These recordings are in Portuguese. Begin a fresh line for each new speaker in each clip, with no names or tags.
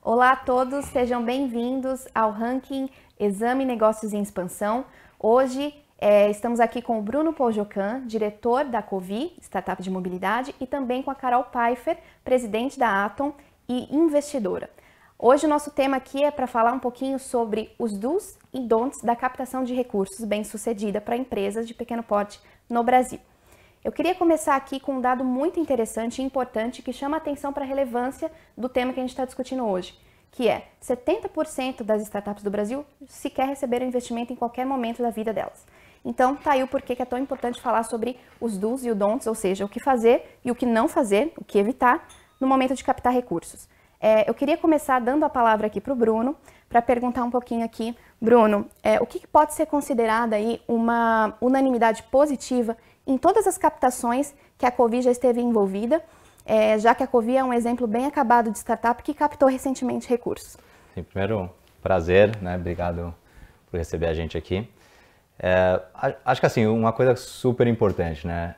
Olá a todos, sejam bem-vindos ao Ranking Exame Negócios em Expansão. Hoje estamos aqui com o Bruno Pojocan, diretor da Covi, startup de mobilidade, e também com a Carol Pfeiffer, presidente da Atom e investidora. Hoje o nosso tema aqui é para falar um pouquinho sobre os do's e don'ts da captação de recursos bem-sucedida para empresas de pequeno porte no Brasil. Eu queria começar aqui com um dado muito interessante e importante que chama a atenção para a relevância do tema que a gente está discutindo hoje, que é 70% das startups do Brasil sequer receberam investimento em qualquer momento da vida delas. Então, tá aí o porquê que é tão importante falar sobre os do's e os don'ts, ou seja, o que fazer e o que não fazer, o que evitar no momento de captar recursos. Eu queria começar dando a palavra aqui para o Bruno, para perguntar um pouquinho aqui, Bruno, o que pode ser considerado aí uma unanimidade positiva em todas as captações que a Covi já esteve envolvida, já que a Covi é um exemplo bem acabado de startup que captou recentemente recursos.
Sim, primeiro, prazer, né? Obrigado por receber a gente aqui. Acho que assim, uma coisa super importante, né?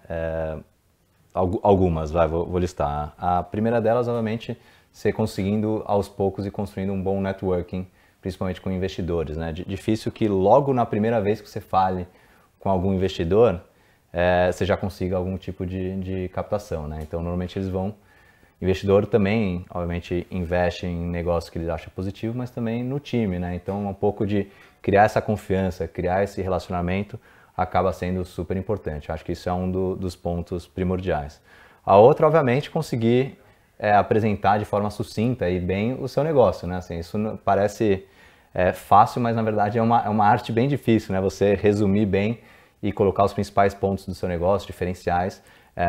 Algumas, vou listar. A primeira delas, obviamente, ser conseguindo aos poucos e construindo um bom networking, principalmente com investidores, né? Difícil que logo na primeira vez que você fale com algum investidor, você já consiga algum tipo de captação, né? Então, normalmente investidor também, obviamente, investe em negócios que ele acha positivo, mas também no time, né? Então, um pouco de criar essa confiança, criar esse relacionamento, acaba sendo super importante. Acho que isso é um dos pontos primordiais. A outra, obviamente, conseguir apresentar de forma sucinta e bem o seu negócio, né? Assim, isso parece fácil, mas na verdade é uma arte bem difícil, né? Você resumir bem e colocar os principais pontos do seu negócio, diferenciais,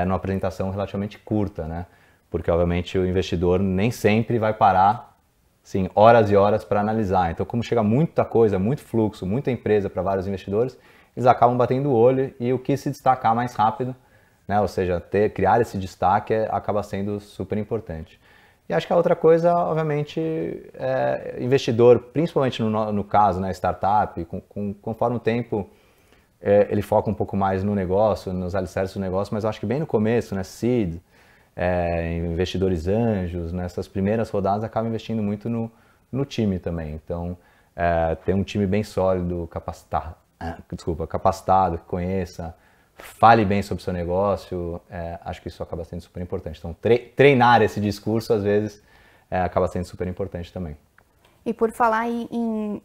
numa apresentação relativamente curta, né? Porque, obviamente, o investidor nem sempre vai parar, assim, horas e horas para analisar. Então, como chega muita coisa, muito fluxo, muita empresa para vários investidores, eles acabam batendo o olho e o que se destacar mais rápido, né? Ou seja, criar esse destaque acaba sendo super importante. E acho que a outra coisa, obviamente, investidor, principalmente no caso, né, startup, conforme o tempo, ele foca um pouco mais no negócio, nos alicerces do negócio, mas eu acho que bem no começo, né, seed, investidores anjos, nessas primeiras rodadas, acaba investindo muito no time também. Então, ter um time bem sólido, capacitado, que conheça, fale bem sobre o seu negócio, acho que isso acaba sendo super importante. Então, treinar esse discurso, às vezes, acaba sendo super importante também.
E por falar em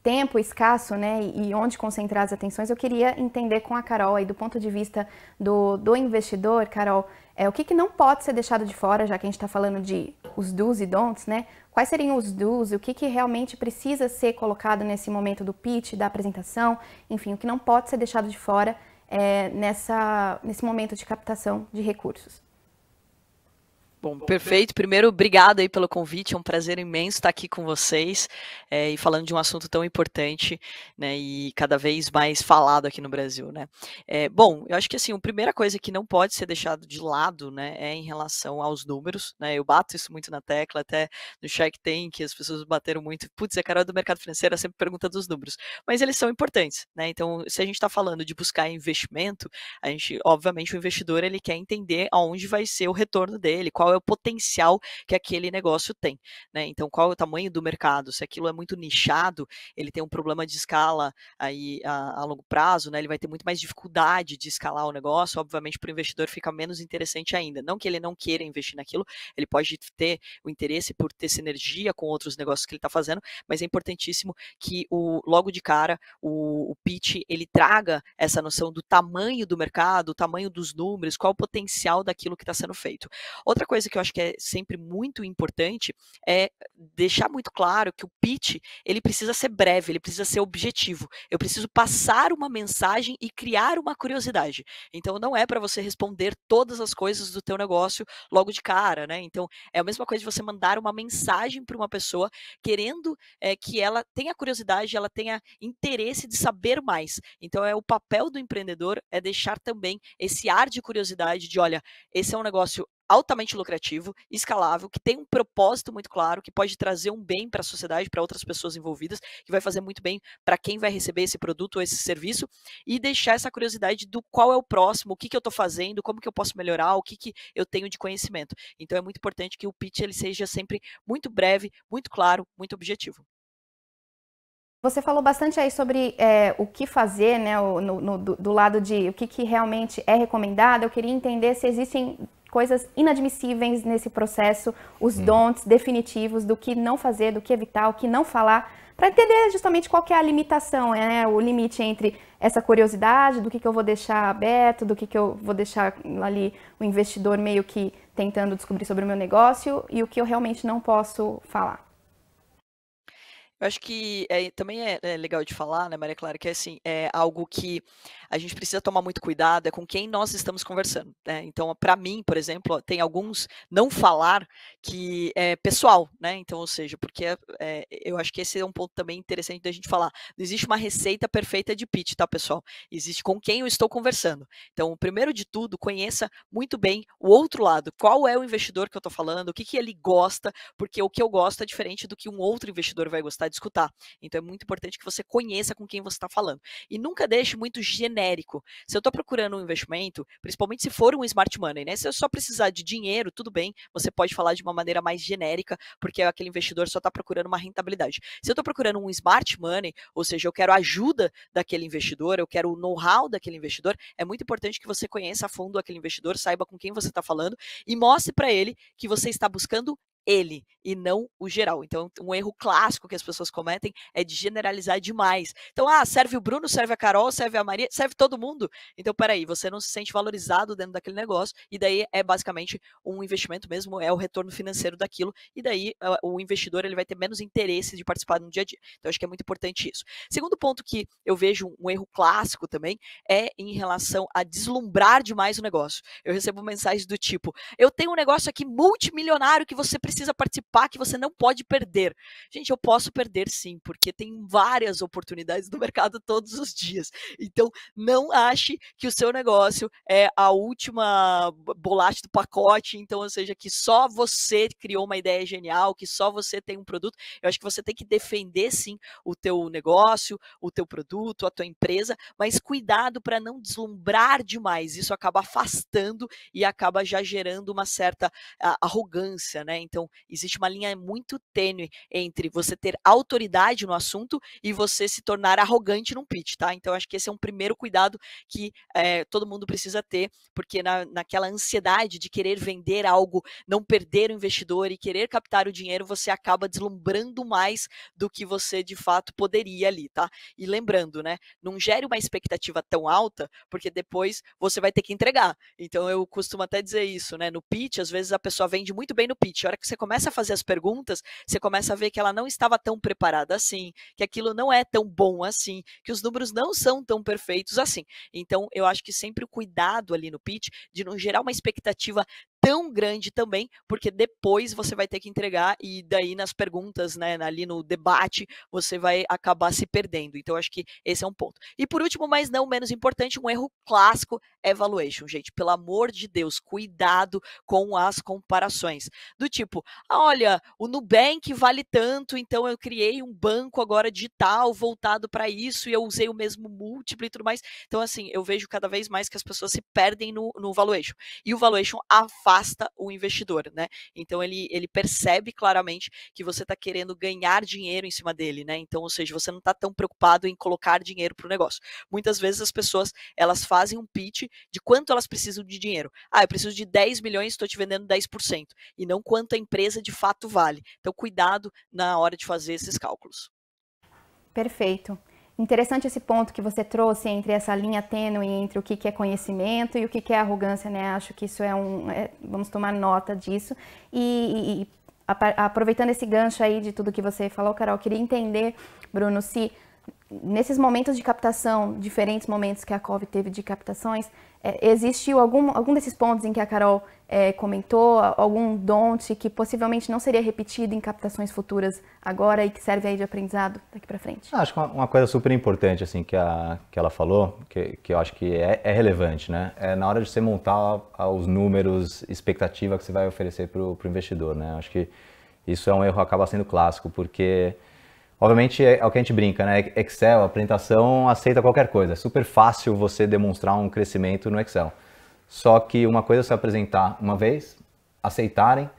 tempo escasso, né, e onde concentrar as atenções, eu queria entender com a Carol, aí, do ponto de vista do investidor, Carol, o que não pode ser deixado de fora, já que a gente está falando de os do's e don'ts, né? Quais seriam os do's e o que realmente precisa ser colocado nesse momento do pitch, da apresentação, enfim, o que não pode ser deixado de fora nesse momento de captação de recursos?
Bom, perfeito. Primeiro, obrigado aí pelo convite. É um prazer imenso estar aqui com vocês e falando de um assunto tão importante, né, e cada vez mais falado aqui no Brasil, né. Bom, eu acho que assim, a primeira coisa que não pode ser deixado de lado, né, é em relação aos números, né. Eu bato isso muito na tecla, até no Shark Tank as pessoas bateram muito, putz, a Carol do mercado financeiro sempre pergunta dos números, mas eles são importantes, né. Então, se a gente está falando de buscar investimento, a gente, obviamente, o investidor ele quer entender aonde vai ser o retorno dele, qual é o potencial que aquele negócio tem, né? Então, qual é o tamanho do mercado? Se aquilo é muito nichado, ele tem um problema de escala aí a longo prazo, né? Ele vai ter muito mais dificuldade de escalar o negócio, obviamente para o investidor fica menos interessante ainda. Não que ele não queira investir naquilo, ele pode ter o interesse por ter sinergia com outros negócios que ele está fazendo, mas é importantíssimo que logo de cara o pitch ele traga essa noção do tamanho do mercado, o tamanho dos números, qual o potencial daquilo que está sendo feito. Outra coisa que eu acho que é sempre muito importante é deixar muito claro que o pitch ele precisa ser breve, ele precisa ser objetivo. Eu preciso passar uma mensagem e criar uma curiosidade. Então não é para você responder todas as coisas do teu negócio logo de cara, né? Então é a mesma coisa de você mandar uma mensagem para uma pessoa querendo que ela tenha curiosidade, ela tenha interesse de saber mais. Então é o papel do empreendedor é deixar também esse ar de curiosidade de, olha, esse é um negócio altamente lucrativo, escalável, que tem um propósito muito claro, que pode trazer um bem para a sociedade, para outras pessoas envolvidas, que vai fazer muito bem para quem vai receber esse produto ou esse serviço, e deixar essa curiosidade do qual é o próximo, o que eu estou fazendo, como que eu posso melhorar, o que eu tenho de conhecimento. Então é muito importante que o pitch ele seja sempre muito breve, muito claro, muito objetivo.
Você falou bastante aí sobre o que fazer, né, do lado de o que realmente é recomendado. Eu queria entender se existem coisas inadmissíveis nesse processo, os don'ts definitivos do que não fazer, do que evitar, o que não falar, para entender justamente qual que é a limitação, né, o limite entre essa curiosidade, do que eu vou deixar aberto, do que eu vou deixar ali o investidor meio que tentando descobrir sobre o meu negócio e o que eu realmente não posso falar.
Eu acho que também é legal de falar, né, Maria Clara, que assim, é algo que a gente precisa tomar muito cuidado, é com quem nós estamos conversando, né? Então, para mim, por exemplo, tem alguns não falar que é pessoal, né? Então, ou seja, porque eu acho que esse é um ponto também interessante da gente falar. Não existe uma receita perfeita de pitch, tá, pessoal? Existe com quem eu estou conversando. Então, primeiro de tudo, conheça muito bem o outro lado. Qual é o investidor que eu estou falando? O que ele gosta? Porque o que eu gosto é diferente do que um outro investidor vai gostar de escutar. Então é muito importante que você conheça com quem você está falando. E nunca deixe muito genérico. Se eu estou procurando um investimento, principalmente se for um smart money, né? Se eu só precisar de dinheiro, tudo bem, você pode falar de uma maneira mais genérica, porque aquele investidor só está procurando uma rentabilidade. Se eu estou procurando um smart money, ou seja, eu quero a ajuda daquele investidor, eu quero o know-how daquele investidor, é muito importante que você conheça a fundo aquele investidor, saiba com quem você está falando e mostre para ele que você está buscando ele e não o geral. Então, um erro clássico que as pessoas cometem é de generalizar demais. Então, serve o Bruno, serve a Carol, serve a Maria, serve todo mundo. Então, peraí, você não se sente valorizado dentro daquele negócio e daí é basicamente um investimento mesmo, é o retorno financeiro daquilo e daí o investidor ele vai ter menos interesse de participar no dia a dia. Então, acho que é muito importante isso. Segundo ponto que eu vejo um erro clássico também é em relação a deslumbrar demais o negócio. Eu recebo mensagens do tipo, eu tenho um negócio aqui multimilionário que você precisa participar, que você não pode perder. Gente, eu posso perder sim, porque tem várias oportunidades no mercado todos os dias. Então, não ache que o seu negócio é a última bolacha do pacote, então, ou seja, que só você criou uma ideia genial, que só você tem um produto. Eu acho que você tem que defender sim o teu negócio, o teu produto, a tua empresa, mas cuidado para não deslumbrar demais. Isso acaba afastando e acaba já gerando uma certa arrogância, né? Então, existe uma linha muito tênue entre você ter autoridade no assunto e você se tornar arrogante num pitch, tá? Então, acho que esse é um primeiro cuidado que todo mundo precisa ter, porque naquela ansiedade de querer vender algo, não perder o investidor e querer captar o dinheiro, você acaba deslumbrando mais do que você, de fato, poderia ali, tá? E lembrando, né? Não gere uma expectativa tão alta, porque depois você vai ter que entregar. Então, eu costumo até dizer isso, né? No pitch, às vezes a pessoa vende muito bem no pitch. A hora que você começa a fazer as perguntas, você começa a ver que ela não estava tão preparada assim, que aquilo não é tão bom assim, que os números não são tão perfeitos assim. Então, eu acho que sempre o cuidado ali no pitch de não gerar uma expectativa tão grande também, porque depois você vai ter que entregar e daí nas perguntas, né, ali no debate, você vai acabar se perdendo. Então, acho que esse é um ponto. E por último, mas não menos importante, um erro clássico é valuation, gente. Pelo amor de Deus, cuidado com as comparações. Do tipo, olha, o Nubank vale tanto, então eu criei um banco agora digital voltado para isso e eu usei o mesmo múltiplo e tudo mais. Então, assim, eu vejo cada vez mais que as pessoas se perdem no valuation. E o valuation afasta o investidor, né? Então, ele percebe claramente que você está querendo ganhar dinheiro em cima dele, né? Então, ou seja, você não está tão preocupado em colocar dinheiro para o negócio. Muitas vezes as pessoas, elas fazem um pitch de quanto elas precisam de dinheiro. Eu preciso de 10 milhões, estou te vendendo 10%. E não quanto a empresa de fato vale. Então, cuidado na hora de fazer esses cálculos.
Perfeito. Interessante esse ponto que você trouxe entre essa linha tênue entre o que é conhecimento e o que é arrogância, né? Acho que isso vamos tomar nota disso. E aproveitando esse gancho aí de tudo que você falou, Carol, queria entender, Bruno, se nesses momentos de captação, diferentes momentos que a COVID teve de captações, existiu algum desses pontos em que a Carol comentou, algum don't que possivelmente não seria repetido em captações futuras agora e que serve aí de aprendizado daqui para frente?
Acho que uma coisa super importante assim que ela falou, que eu acho que é relevante, né? É na hora de você montar os números, expectativa que você vai oferecer para o investidor, né? Acho que isso é um erro que acaba sendo clássico, porque obviamente é o que a gente brinca, né? Excel, apresentação, aceita qualquer coisa. É super fácil você demonstrar um crescimento no Excel. Só que uma coisa é você apresentar uma vez, aceitarem,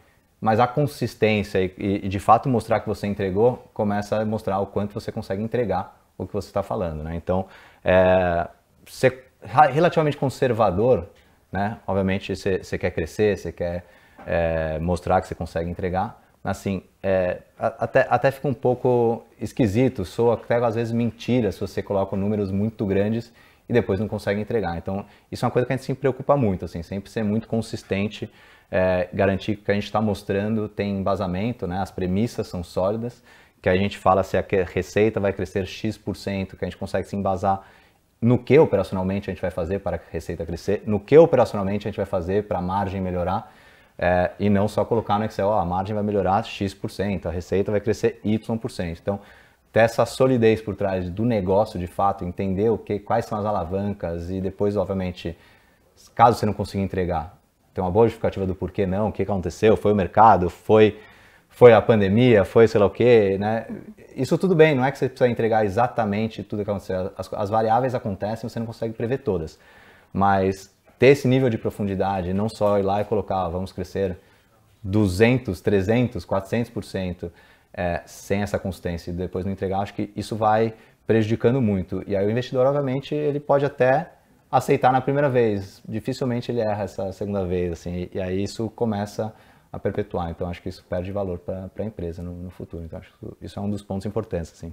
mas a consistência e de fato mostrar que você entregou, começa a mostrar o quanto você consegue entregar o que você está falando, né? Então, ser relativamente conservador, né? Obviamente você quer crescer, você quer mostrar que você consegue entregar, assim, até fica um pouco esquisito, soa até às vezes mentira se você coloca números muito grandes e depois não consegue entregar. Então, isso é uma coisa que a gente se preocupa muito, assim, sempre ser muito consistente, garantir que o que a gente está mostrando tem embasamento, né? As premissas são sólidas, que a gente fala se a receita vai crescer X%, que a gente consegue se embasar no que operacionalmente a gente vai fazer para a receita crescer, no que operacionalmente a gente vai fazer para a margem melhorar, e não só colocar no Excel, a margem vai melhorar X%, a receita vai crescer Y%. Então, ter essa solidez por trás do negócio, de fato, entender quais são as alavancas e depois, obviamente, caso você não consiga entregar, ter uma boa justificativa do porquê não, o que aconteceu, foi o mercado, foi a pandemia, foi sei lá o quê, né? Isso tudo bem, não é que você precisa entregar exatamente tudo que aconteceu. As variáveis acontecem, você não consegue prever todas. Mas ter esse nível de profundidade, não só ir lá e colocar, vamos crescer 200, 300, 400%, sem essa consistência e depois não entregar, acho que isso vai prejudicando muito. E aí o investidor, obviamente, ele pode até aceitar na primeira vez, dificilmente ele erra essa segunda vez, assim, e aí isso começa a perpetuar. Então, acho que isso perde valor para a empresa no futuro. Então, acho que isso é um dos pontos importantes, assim.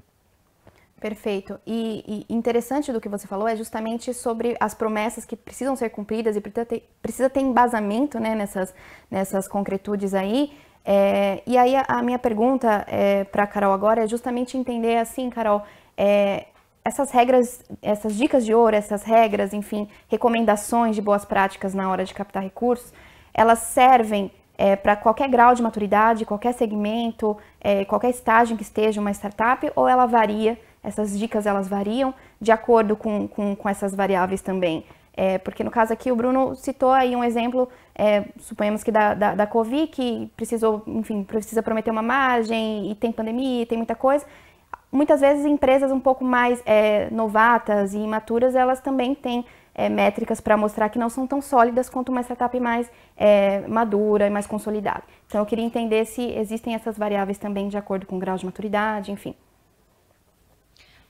Perfeito. E interessante do que você falou é justamente sobre as promessas que precisam ser cumpridas e precisa ter embasamento, né, nessas concretudes aí. E aí a minha pergunta para a Carol agora é justamente entender assim, Carol, essas regras, essas dicas de ouro, essas regras, enfim, recomendações de boas práticas na hora de captar recursos, elas servem para qualquer grau de maturidade, qualquer segmento, qualquer estágio em que esteja uma startup, ou ela varia, essas dicas elas variam de acordo com essas variáveis também? Porque no caso aqui o Bruno citou aí um exemplo, suponhamos que da Covid, que precisa prometer uma margem e tem pandemia, e tem muita coisa. Muitas vezes empresas um pouco mais novatas e imaturas, elas também têm métricas para mostrar que não são tão sólidas quanto uma startup mais madura e mais consolidada. Então eu queria entender se existem essas variáveis também de acordo com o grau de maturidade, enfim.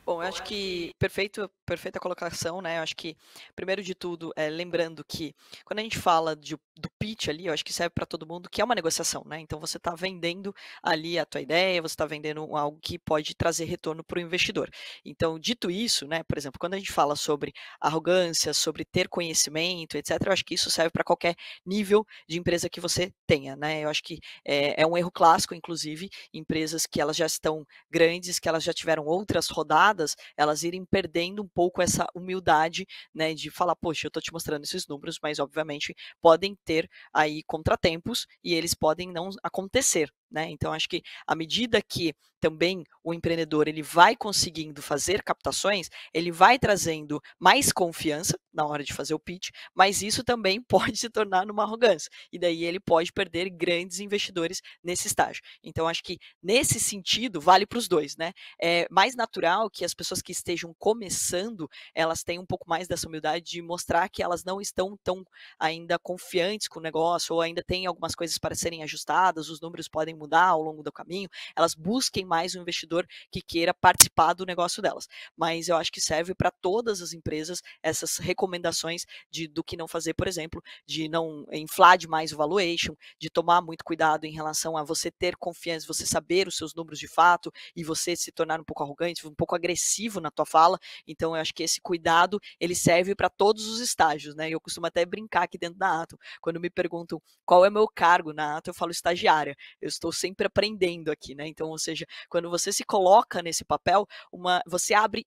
Bom, eu acho que perfeita colocação, né? Eu acho que, primeiro de tudo, lembrando que quando a gente fala do pitch ali, eu acho que serve para todo mundo, que é uma negociação, né? Então você está vendendo ali a tua ideia, você está vendendo algo que pode trazer retorno para o investidor. Então, dito isso, né? Por exemplo, quando a gente fala sobre arrogância, sobre ter conhecimento, etc., eu acho que isso serve para qualquer nível de empresa que você tenha, né? Eu acho que é um erro clássico, inclusive, empresas que elas já estão grandes, que elas já tiveram outras rodadas rodadas, elas irem perdendo um pouco essa humildade, né, de falar, poxa, eu estou te mostrando esses números, mas obviamente podem ter aí contratempos e eles podem não acontecer, né? Então acho que à medida que também o empreendedor ele vai conseguindo fazer captações, ele vai trazendo mais confiança na hora de fazer o pitch, mas isso também pode se tornar numa arrogância, e daí ele pode perder grandes investidores nesse estágio. Então acho que nesse sentido vale para os dois, né? É mais natural que as pessoas que estejam começando, elas tenham um pouco mais dessa humildade de mostrar que elas não estão tão ainda confiantes com o negócio, ou ainda tem algumas coisas para serem ajustadas, os números podem mudar ao longo do caminho, elas busquem mais um investidor que queira participar do negócio delas. Mas eu acho que serve para todas as empresas essas recomendações do que não fazer, por exemplo, de não inflar demais o valuation, de tomar muito cuidado em relação a você ter confiança, você saber os seus números de fato e você se tornar um pouco arrogante, um pouco agressivo na tua fala. Então eu acho que esse cuidado, ele serve para todos os estágios, né? Eu costumo até brincar aqui dentro da Atom. Quando me perguntam qual é o meu cargo na Atom, eu falo estagiária. Eu estou sempre aprendendo aqui, né? Então, ou seja, quando você se coloca nesse papel, você abre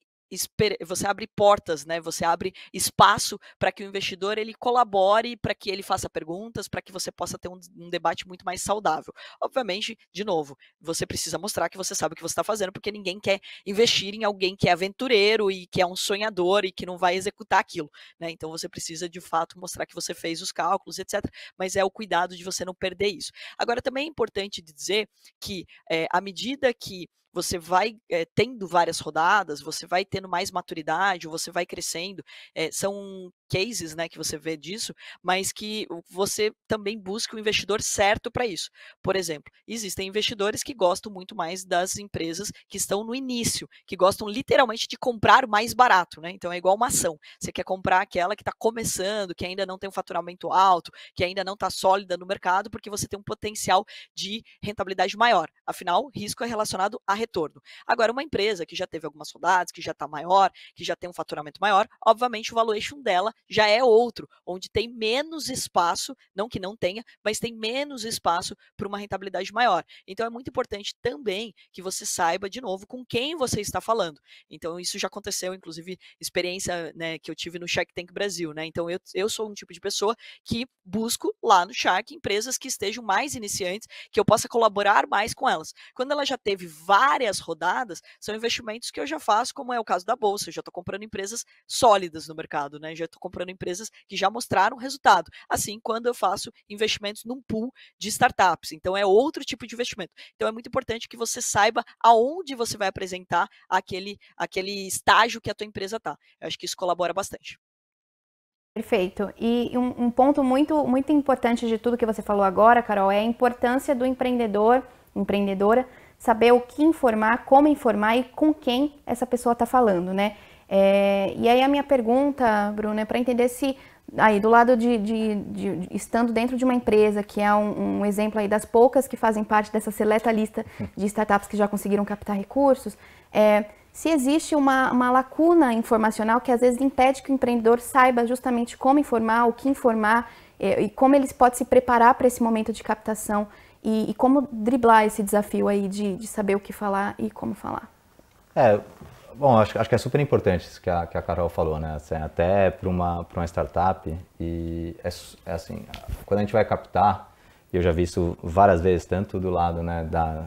portas, né? Você abre espaço para que o investidor ele colabore, para que ele faça perguntas, para que você possa ter um debate muito mais saudável. Obviamente, de novo, você precisa mostrar que você sabe o que você está fazendo, porque ninguém quer investir em alguém que é aventureiro e que é um sonhador e que não vai executar aquilo, né? Então você precisa de fato mostrar que você fez os cálculos, etc. Mas é o cuidado de você não perder isso. Agora também é importante dizer que à medida que você vai tendo várias rodadas, você vai tendo mais maturidade, você vai crescendo, são cases, né, que você vê disso, mas que você também busca o investidor certo para isso. Por exemplo, existem investidores que gostam muito mais das empresas que estão no início, que gostam literalmente de comprar mais barato, né? Então é igual uma ação. Você quer comprar aquela que está começando, que ainda não tem um faturamento alto, que ainda não está sólida no mercado, porque você tem um potencial de rentabilidade maior. Afinal, risco é relacionado a retorno. Agora, uma empresa que já teve algumas rodadas, que já está maior, que já tem um faturamento maior, obviamente o valuation dela já é outro, onde tem menos espaço, não que não tenha, mas tem menos espaço para uma rentabilidade maior. Então é muito importante também que você saiba, de novo, com quem você está falando. Então isso já aconteceu, inclusive, experiência, né, que eu tive no Shark Tank Brasil, né? Então eu sou um tipo de pessoa que busco lá no Shark empresas que estejam mais iniciantes, que eu possa colaborar mais com elas. Quando ela já teve várias rodadas, são investimentos que eu já faço, como é o caso da Bolsa, eu já estou comprando empresas sólidas no mercado, né? Já estou comprando empresas que já mostraram resultado. Assim, quando eu faço investimentos num pool de startups, então é outro tipo de investimento. Então é muito importante que você saiba aonde você vai apresentar aquele estágio que a tua empresa está. Eu acho que isso colabora bastante.
Perfeito. E um ponto muito, muito importante de tudo que você falou agora, Carol, é a importância do empreendedor, empreendedora, saber o que informar, como informar e com quem essa pessoa está falando, né? E aí a minha pergunta, Bruna, é para entender se aí do lado de estando dentro de uma empresa que é um exemplo aí das poucas que fazem parte dessa seleta lista de startups que já conseguiram captar recursos, se existe uma lacuna informacional que às vezes impede que o empreendedor saiba justamente como informar, o que informar e como ele pode se preparar para esse momento de captação e como driblar esse desafio aí de saber o que falar e como falar.
Bom, acho que é super importante isso que a Carol falou, né? Assim, até para uma startup, e assim, quando a gente vai captar, eu já vi isso várias vezes, tanto do lado, né,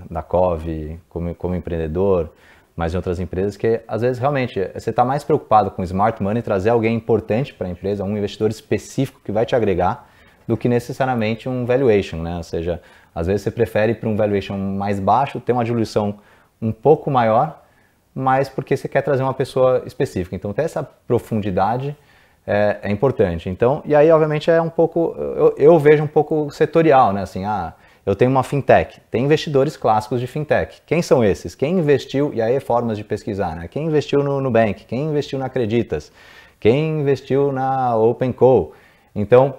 da Cove, como empreendedor, mas em outras empresas, que às vezes realmente você está mais preocupado com smart money, trazer alguém importante para a empresa, um investidor específico que vai te agregar, do que necessariamente um valuation, né? Ou seja, às vezes você prefere ir para um valuation mais baixo, ter uma diluição um pouco maior, mas porque você quer trazer uma pessoa específica. Então, ter essa profundidade é importante. Então, e aí, obviamente, é um pouco, eu vejo um pouco setorial, né? Assim, eu tenho uma fintech, tem investidores clássicos de fintech. Quem são esses? Quem investiu, e aí é formas de pesquisar, né? Quem investiu no Nubank? Quem investiu na Acreditas? Quem investiu na OpenCo? Então,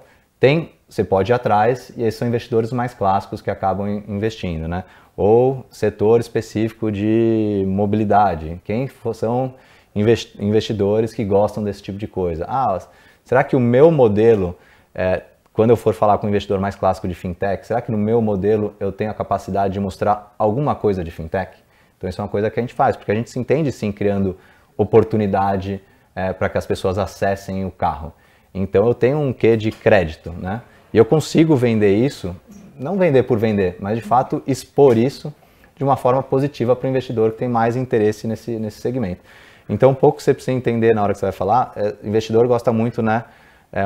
você pode ir atrás, e esses são investidores mais clássicos que acabam investindo, né? Ou setor específico de mobilidade. Quem são investidores que gostam desse tipo de coisa? Será que o meu modelo, quando eu for falar com um investidor mais clássico de fintech, será que no meu modelo eu tenho a capacidade de mostrar alguma coisa de fintech? Então isso é uma coisa que a gente faz, porque a gente se entende sim criando oportunidade para que as pessoas acessem o carro. Então eu tenho um quê de crédito, né? E eu consigo vender isso, não vender por vender, mas de fato expor isso de uma forma positiva para o investidor que tem mais interesse nesse segmento. Então um pouco você precisa entender na hora que você vai falar, o investidor gosta muito, né?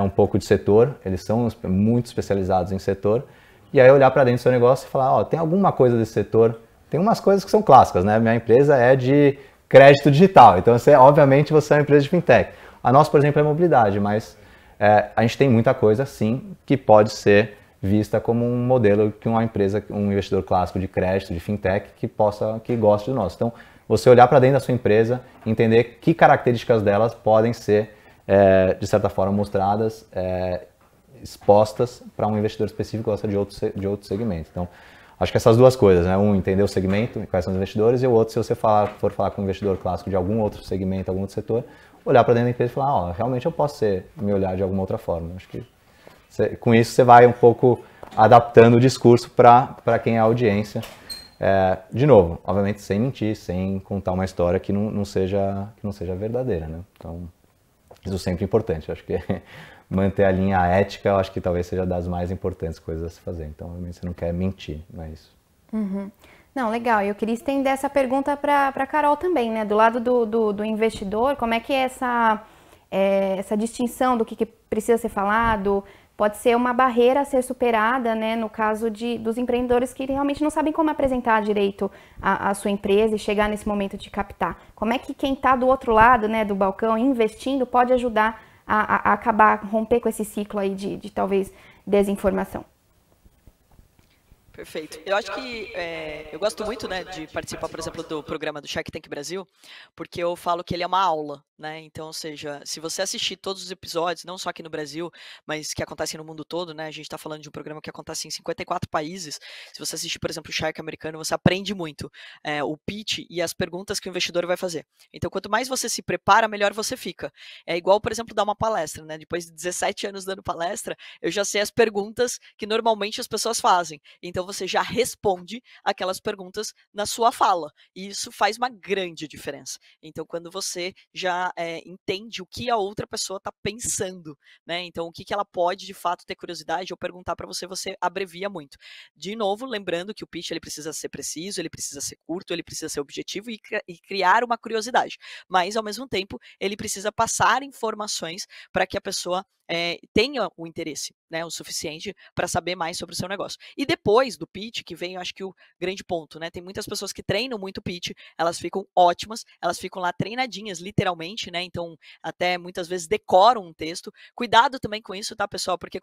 Um pouco de setor, eles são muito especializados em setor, e aí olhar para dentro do seu negócio e falar, ó, tem alguma coisa desse setor, tem umas coisas que são clássicas, né? Minha empresa é de crédito digital, então obviamente você é uma empresa de fintech. A nossa, por exemplo, é mobilidade, mas a gente tem muita coisa, sim, que pode ser vista como um modelo que uma empresa, um investidor clássico de crédito, de fintech, que goste do nosso. Então, você olhar para dentro da sua empresa, entender que características delas podem ser, de certa forma, mostradas, expostas para um investidor específico que gosta de outro segmento. Então, acho que essas duas coisas, né? Um, entender o segmento, quais são os investidores, e o outro, se você for falar com um investidor clássico de algum outro segmento, algum outro setor, olhar para dentro da empresa e falar, ó, realmente eu posso me olhar de alguma outra forma. Acho que com isso você vai um pouco adaptando o discurso para quem é a audiência. De novo, obviamente sem mentir, sem contar uma história que não seja verdadeira, né? Então, isso sempre é importante. Acho que manter a linha ética, eu acho que talvez seja das mais importantes coisas a se fazer. Então, obviamente, você não quer mentir, não é isso.
Uhum. Não, legal. Eu queria estender essa pergunta para a Carol também, né? Do lado do investidor, como é que é essa distinção do que precisa ser falado? Pode ser uma barreira a ser superada, né? No caso dos empreendedores que realmente não sabem como apresentar direito a sua empresa e chegar nesse momento de captar. Como é que quem está do outro lado, né, do balcão, investindo, pode ajudar a acabar, romper com esse ciclo aí de talvez desinformação?
Perfeito. Eu acho que eu gosto muito, né, de participar, por exemplo, do programa do Shark Tank Brasil, porque eu falo que ele é uma aula, né? Então, ou seja, se você assistir todos os episódios, não só aqui no Brasil, mas que acontecem no mundo todo, né? A gente está falando de um programa que acontece em 54 países. Se você assistir, por exemplo, o Shark americano, você aprende muito o pitch e as perguntas que o investidor vai fazer. Então, quanto mais você se prepara, melhor você fica. É igual, por exemplo, dar uma palestra, né? Depois de 17 anos dando palestra, eu já sei as perguntas que normalmente as pessoas fazem. Então, você já responde aquelas perguntas na sua fala. E isso faz uma grande diferença. Então, quando você já entende o que a outra pessoa está pensando, né? Então, o que ela pode, de fato, ter curiosidade ou perguntar para você, você abrevia muito. De novo, lembrando que o pitch ele precisa ser preciso, ele precisa ser curto, ele precisa ser objetivo e criar uma curiosidade. Mas, ao mesmo tempo, ele precisa passar informações para que a pessoa tenha o interesse, né, o suficiente para saber mais sobre o seu negócio. E depois do pitch, que vem, eu acho que o grande ponto, né? Tem muitas pessoas que treinam muito pitch, elas ficam ótimas, elas ficam lá treinadinhas, literalmente, né? Então, até muitas vezes decoram um texto. Cuidado também com isso, tá, pessoal? Porque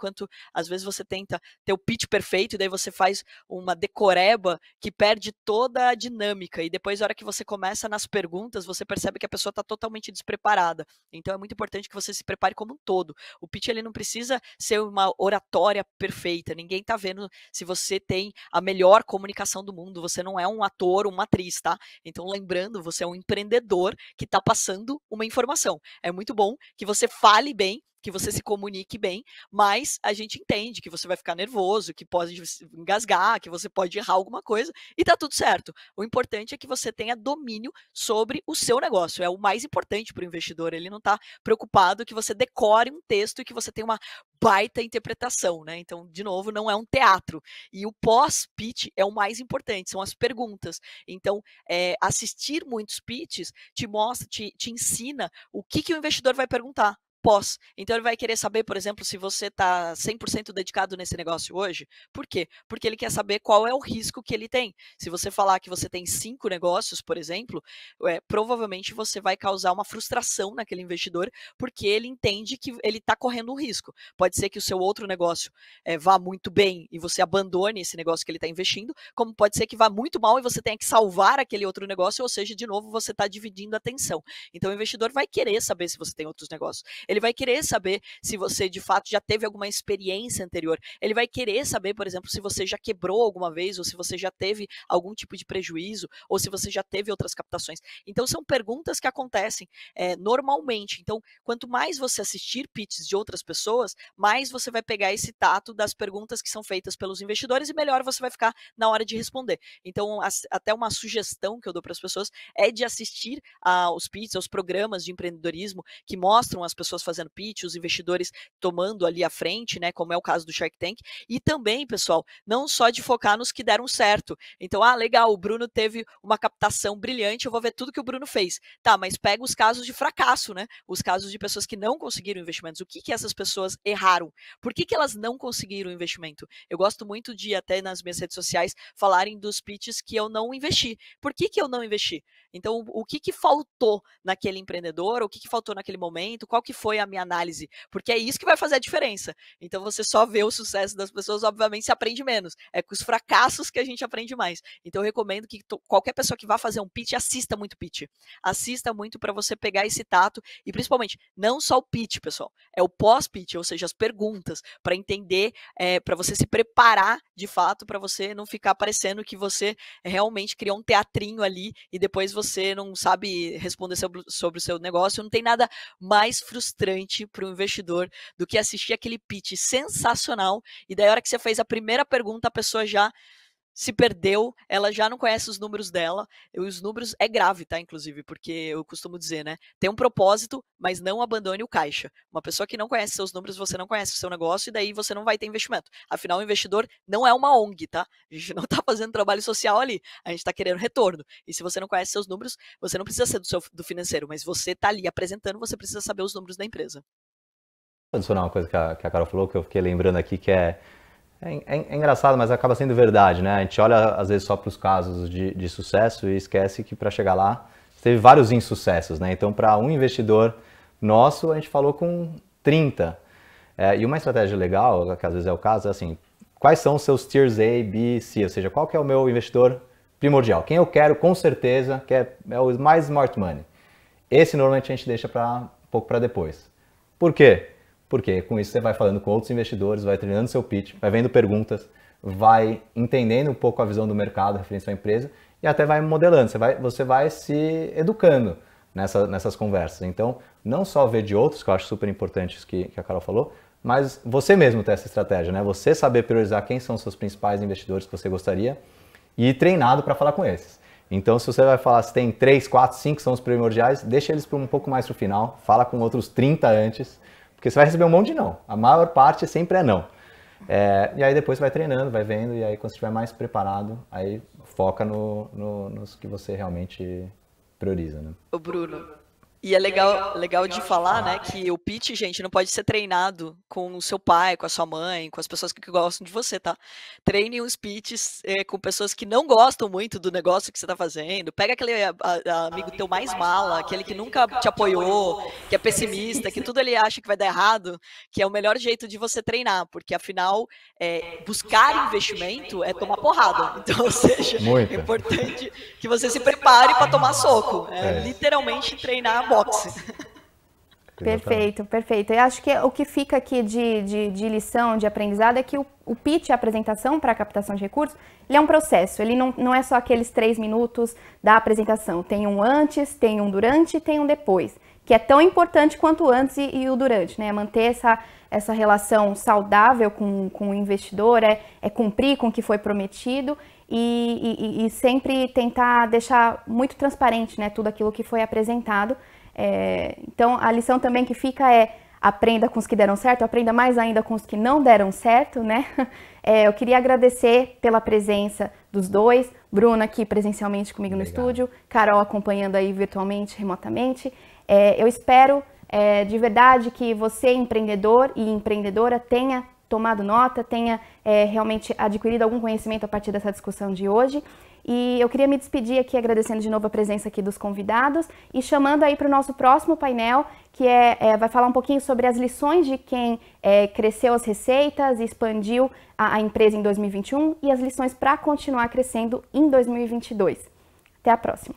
às vezes você tenta ter o pitch perfeito e daí você faz uma decoreba que perde toda a dinâmica. E depois, na hora que você começa nas perguntas, você percebe que a pessoa está totalmente despreparada. Então, é muito importante que você se prepare como um todo. O pitch ele não precisa ser uma oratória perfeita. Ninguém tá vendo se você tem a melhor comunicação do mundo. Você não é um ator, uma atriz, tá? Então, lembrando, você é um empreendedor que está passando uma informação. É muito bom que você fale bem, que você se comunique bem, mas a gente entende que você vai ficar nervoso, que pode engasgar, que você pode errar alguma coisa, e tá tudo certo. O importante é que você tenha domínio sobre o seu negócio. É o mais importante para o investidor. Ele não está preocupado que você decore um texto e que você tenha uma baita interpretação, né? Então, de novo, não é um teatro. E o pós-pitch é o mais importante, são as perguntas. Então, assistir muitos pitches te mostra, te ensina o que o investidor vai perguntar pós. Então ele vai querer saber, por exemplo, se você está 100% dedicado nesse negócio hoje. Por quê? Porque ele quer saber qual é o risco que ele tem. Se você falar que você tem 5 negócios, por exemplo, provavelmente você vai causar uma frustração naquele investidor, porque ele entende que ele está correndo um risco. Pode ser que o seu outro negócio vá muito bem e você abandone esse negócio que ele está investindo, como pode ser que vá muito mal e você tenha que salvar aquele outro negócio, ou seja, de novo, você está dividindo a atenção. Então o investidor vai querer saber se você tem outros negócios. Ele vai querer saber se você, de fato, já teve alguma experiência anterior. Ele vai querer saber, por exemplo, se você já quebrou alguma vez, ou se você já teve algum tipo de prejuízo, ou se você já teve outras captações. Então, são perguntas que acontecem normalmente. Então, quanto mais você assistir pitches de outras pessoas, mais você vai pegar esse tato das perguntas que são feitas pelos investidores e melhor você vai ficar na hora de responder. Então, até uma sugestão que eu dou para as pessoas é de assistir aos pitches, aos programas de empreendedorismo que mostram as pessoas fazendo pitch, os investidores tomando ali à frente, né, como é o caso do Shark Tank, e também, pessoal, não só de focar nos que deram certo. Então, legal, o Bruno teve uma captação brilhante, eu vou ver tudo que o Bruno fez. Tá, mas pega os casos de fracasso, né? Os casos de pessoas que não conseguiram investimentos. O que essas pessoas erraram? Por que elas não conseguiram investimento? Eu gosto muito de, até nas minhas redes sociais, falarem dos pitches que eu não investi. Por que eu não investi? Então, o que faltou naquele empreendedor? O que faltou naquele momento? Qual que foi a minha análise? Porque é isso que vai fazer a diferença. Então, você só vê o sucesso das pessoas, obviamente, se aprende menos. É com os fracassos que a gente aprende mais. Então, eu recomendo que qualquer pessoa que vá fazer um pitch, assista muito pitch. Assista muito para você pegar esse tato e, principalmente, não só o pitch, pessoal. É o pós-pitch, ou seja, as perguntas, para entender, para você se preparar, de fato, para você não ficar parecendo que você realmente criou um teatrinho ali e depois você não sabe responder sobre o seu negócio. Não tem nada mais frustrante para o investidor do que assistir aquele pitch sensacional e daí a hora que você fez a primeira pergunta, a pessoa já se perdeu, ela já não conhece os números dela, e os números é grave, tá, inclusive, porque eu costumo dizer, né, tem um propósito, mas não abandone o caixa. Uma pessoa que não conhece seus números, você não conhece o seu negócio, e daí você não vai ter investimento. Afinal, o investidor não é uma ONG, tá? A gente não tá fazendo trabalho social ali, a gente tá querendo retorno. E se você não conhece seus números, você não precisa ser do financeiro, mas você tá ali apresentando, você precisa saber os números da empresa.
Vou adicionar uma coisa que a Carol falou, que eu fiquei lembrando aqui, que é engraçado, mas acaba sendo verdade, né? A gente olha às vezes só para os casos de sucesso e esquece que para chegar lá teve vários insucessos, né? Então, para um investidor nosso, a gente falou com 30. E uma estratégia legal, que às vezes é o caso, é assim, quais são os seus tiers A, B, C? Ou seja, qual que é o meu investidor primordial? Quem eu quero com certeza, que é o mais smart money. Esse normalmente a gente deixa um pouco para depois. Por quê? Porque com isso você vai falando com outros investidores, vai treinando seu pitch, vai vendo perguntas, vai entendendo um pouco a visão do mercado referente à empresa e até vai modelando, você vai se educando nessas conversas. Então, não só ver de outros, que eu acho super importante isso que a Carol falou, mas você mesmo ter essa estratégia, né? Você saber priorizar quem são os seus principais investidores que você gostaria e ir treinado para falar com esses. Então, se você vai falar se tem 3, 4, 5 são os primordiais, deixa eles um pouco mais para o final, fala com outros 30 antes, porque você vai receber um monte de não. A maior parte sempre é não. E aí depois você vai treinando, vai vendo, e aí quando você estiver mais preparado, aí foca nos que você realmente prioriza, né?
Ô Bruno, e é legal de falar, né, que o pitch, gente, não pode ser treinado com o seu pai, com a sua mãe, com as pessoas que gostam de você, tá? Treine os pitches com pessoas que não gostam muito do negócio que você tá fazendo. Pega aquele amigo teu mais mala, aquele que nunca te apoiou, que é pessimista, que tudo ele acha que vai dar errado, que é o melhor jeito de você treinar, porque afinal, buscar investimento é tomar porrada. Então, ou seja, é importante que você se prepare para tomar soco. Literalmente treinar boxe.
Perfeito, perfeito. Eu acho que o que fica aqui de lição, de aprendizado, é que o pitch, a apresentação para a captação de recursos, ele é um processo, ele não é só aqueles 3 minutos da apresentação. Tem um antes, tem um durante e tem um depois, que é tão importante quanto o antes e o durante, né? Manter essa relação saudável com o investidor, é cumprir com o que foi prometido e sempre tentar deixar muito transparente, né, tudo aquilo que foi apresentado. Então, a lição também que fica é: aprenda com os que deram certo, aprenda mais ainda com os que não deram certo, né? Eu queria agradecer pela presença dos dois, Bruno aqui presencialmente comigo no estúdio, Carol acompanhando aí virtualmente, remotamente. Eu espero de verdade que você, empreendedor e empreendedora, tenha tomado nota, tenha realmente adquirido algum conhecimento a partir dessa discussão de hoje. E eu queria me despedir aqui agradecendo de novo a presença aqui dos convidados e chamando aí para o nosso próximo painel, que vai falar um pouquinho sobre as lições de quem cresceu as receitas e expandiu a empresa em 2021 e as lições para continuar crescendo em 2022. Até a próxima!